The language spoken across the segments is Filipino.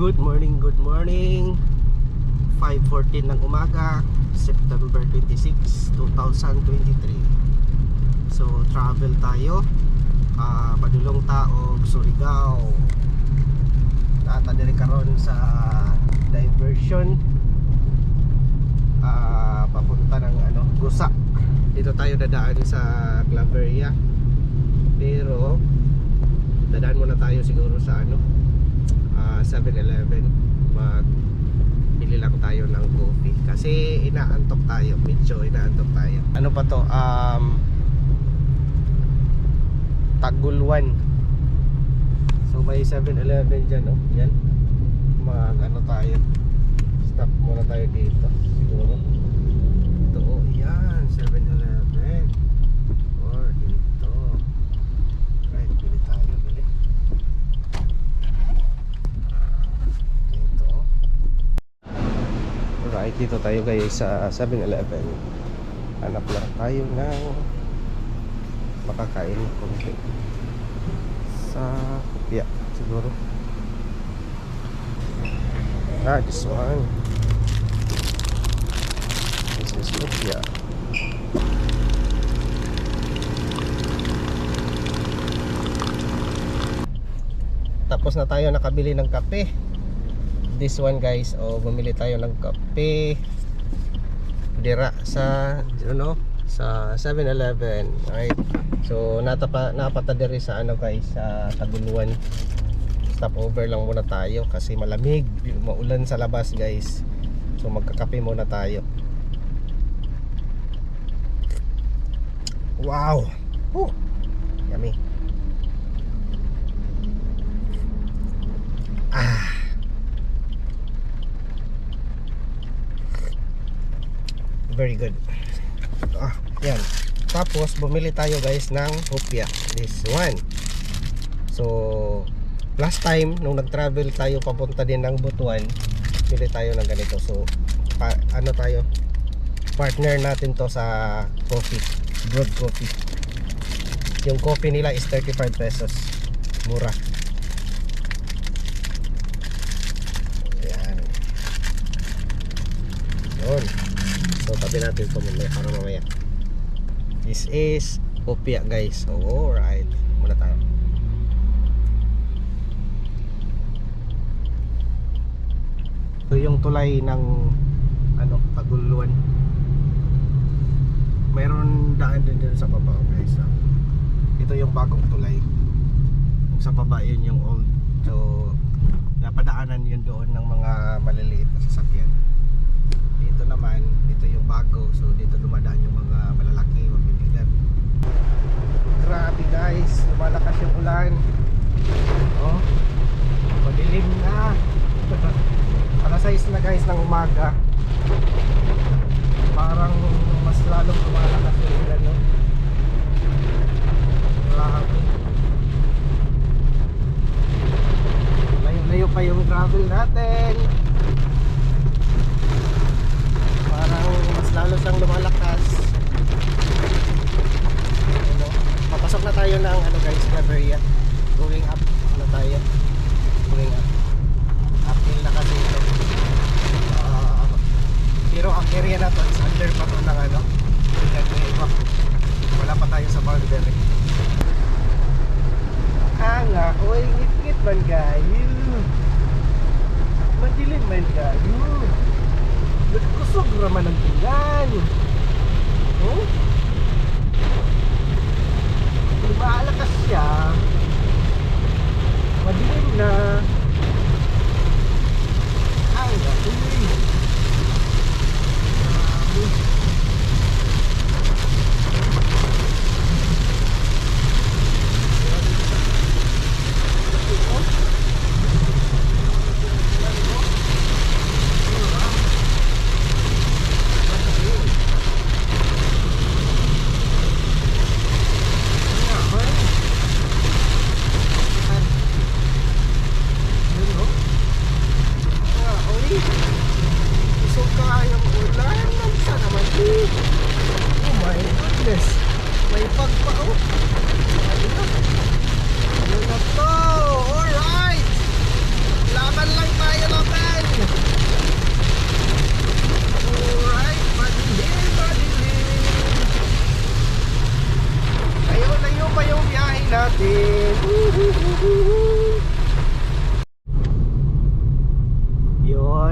Good morning, good morning. 5:14 ng umaga, September 26, 2023. So travel tayo, padulong tao Surigao. Nata diri karon sa diversion, papunta ng Gusa. Dito tayo dadaan sa Claveria. Pero dadaan muna tayo siguro sa 7-Eleven. Magbili lang tayo ng coffee kasi inaantok tayo, medyo inaantok tayo. Ano pa to? Taguluan. So may 7-Eleven dyan, oh. Yan. Tayo. Stop muna tayo dito siguro. Ito, oh, yan, 7-Eleven. Or dito. Right, bili tayo, bili. Alright, dito tayo guys sa 7-Eleven. Hanap lang tayo ng makakain na konti sa kopya siguro. This one. This is kopya. Tapos na tayo nakabili ng kape. This one guys, bumili tayo ng kape dira sa sa 7-Eleven, right? So napata diri sa guys, sa Taguluan. Stop over lang muna tayo kasi malamig, maulan sa labas guys. So magkakape muna tayo. Wow. Yummy. Very good. Yan. Tapos bumili tayo guys ng hopya. This one. So last time nung nag-travel tayo papunta din ng Butuan, bili tayo ng ganito. So tayo, partner natin to sa coffee, brewed coffee. Yung coffee nila is 35 pesos. Mura. Ayan. Yun. So tabi natin ito para mamaya. This is kopya guys. Alright, muna tayo. So yung tulay ng Taguluan, mayroon daan din sa baba guys. Ito yung bagong tulay. Sa baba yun yung old. So napadaanan yun doon ng mga maliliit na sasakyan. Dito naman, ito yung bago. So dito dumadaan yung mga malalaki, mabibigat. Grabe guys, lumalakas yung ulan. Oh, madilim na. Alas 6 na guys ng umaga. Parang mas lalong lumalakas yung ulan, no? Grabe. Layo-layo pa yung travel natin. Parang mas lalo siyang lumalakas. Papasok na tayo ng guys, Claveria. Going up na tayo. Going up. Uphill na kasi ito. Pero ang area na to is under pa to ng wala pa tayo sa boundary. Nga, oy, ngit-ngit man kayo. Madilim man kayo. Nagkusog naman ang ulan. Oh? Lumalakas siya. Madilim na.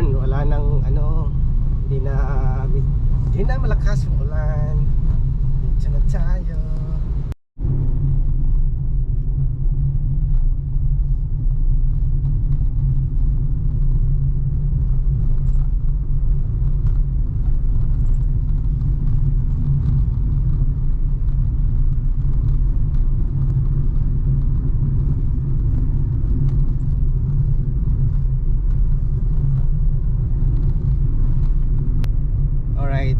Yun, wala nang ano, hindi na malakas yung ulan. Dito na tayo.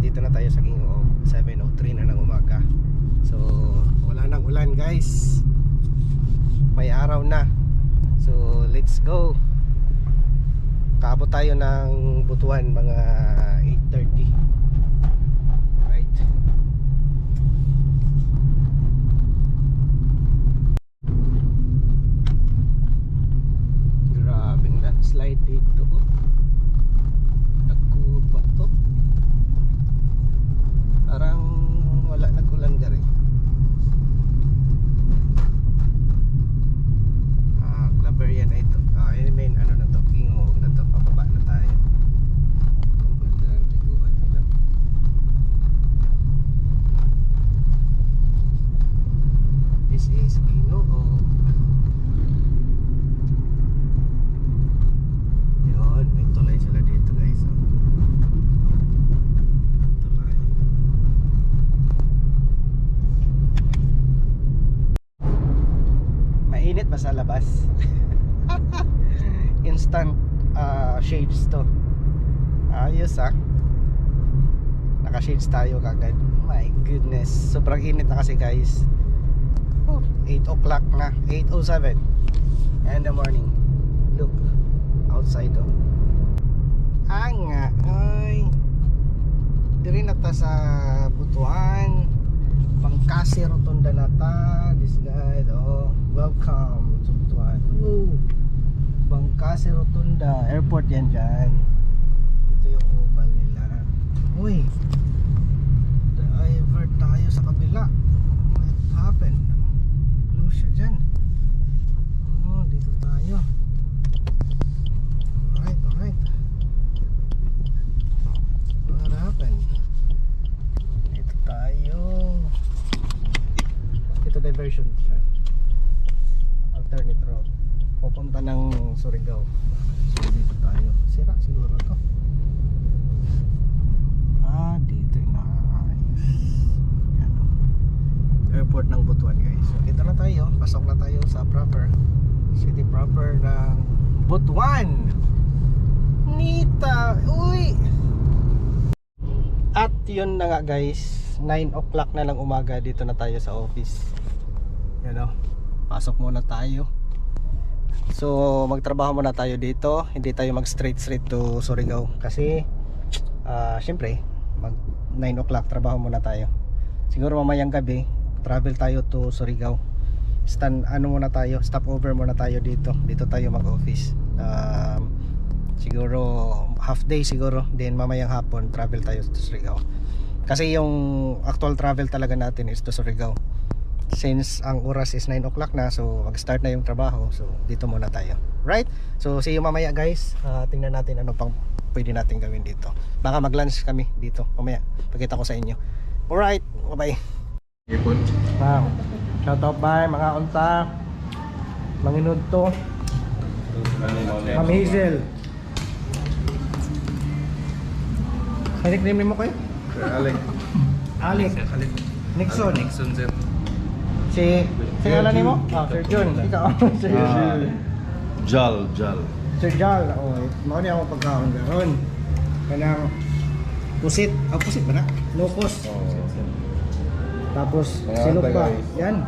Dito na tayo sa Ginoo. 7:03 na ng umaga. So wala nang ulan guys, may araw na. So let's go. Kaabot tayo ng Butuan mga 8:30. Right. Grabing landslide dito. Dagko ba to? Parang wala nag-ulan dari. Clubber yan ito. Yun main ano na to, Ginoo na to, pababa na tayo. Ganda ng liguan nila. This is Ginoo. Yun, may tulay sila dito guys. Mainit ba sa labas? Instant shades to. Ayos naka shades tayo kagad. My goodness, sobrang init na kasi guys. 8 o'clock na, 8:07 in the morning. Look outside nga ay diri na ta sa Butuan, Pangkasi Rotunda na ta. This guy, welcome to Butuan. Pangkasi Rotunda airport yan dyan. Ito yung oval nila. Uy, driver tayo sa kabila. What happened? Close siya dyan. Dito tayo. Alright. What happened? Dito tayo. Ito diversion siya, alternate road pupunta ng Surigao. So dito tayo, sira siguro to. Dito yung naayos. Yan, airport ng Butuan guys. So dito na tayo, pasok na tayo sa city proper ng Butuan. Nita, uy. At yun na nga guys, 9 o'clock na lang umaga, dito na tayo sa office. Yan pasok muna tayo. So magtrabaho muna tayo dito, hindi tayo mag straight to Surigao kasi syempre mag 9 o'clock trabaho muna tayo. Siguro mamayang gabi travel tayo to Surigao. Muna tayo, stop over muna tayo dito tayo mag office. Siguro half day siguro, then mamayang hapon travel tayo to Surigao. Kasi yung actual travel talaga natin is to Surigao. Since ang oras is 9 o'clock na, so mag-start na yung trabaho. So dito muna tayo. Right? So see you mamaya guys. Tingnan natin ano pang pwede natin gawin dito. Baka mag-lunch kami dito mamaya. Pakita ko sa inyo. Alright, bye-bye. Wow. Shout out bye mga unta. Manginod to. Ma'am Hazel. Kaya name mo kayo? Alec. Nixon sir. Si alam ni mo? Sir John. Ikaw. Jal. Sir Jal. Mao ni ako pagkaon garon. Kanang pusit. Pusit ba na? Locos. Tapos silog pa. Yan.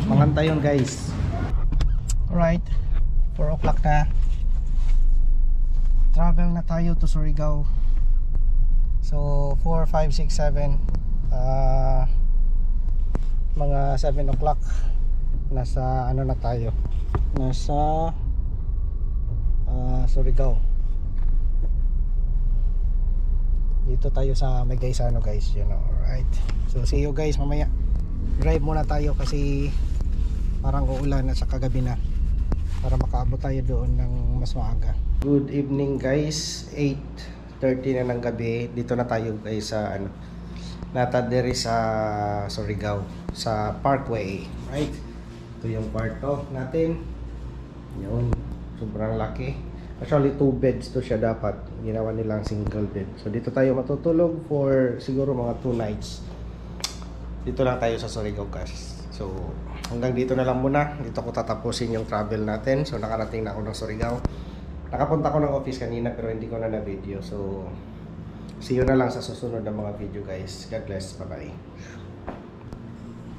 Manganta yun guys. Alright. 4 o'clock na. Travel na tayo to Surigao. So 4, 5, 6, 7 mga 7 o'clock nasa ano na tayo, nasa Surigao. Dito tayo sa Magaisano guys, you know. Alright, so see you guys mamaya. Drive muna tayo kasi parang uulan at sa kagabi na. para makaabot tayo doon ng mas maaga. Good evening guys, 8:30 na ng gabi. Dito na tayo guys sa natadiri sa Surigao, sa Parkway, right? Ito yung kwarto natin. Yun, sobrang laki. Actually 2 beds to siya dapat. Ginawa nilang single bed. So dito tayo matutulog for siguro mga 2 nights. Dito lang tayo sa Surigao guys. So hanggang dito na lang muna. Dito ko tatapusin yung travel natin. So nakarating na ako ng Surigao. Nakapunta ko ng office kanina pero hindi ko na na-video. So see you na lang sa susunod na mga video guys. God bless. Bye bye.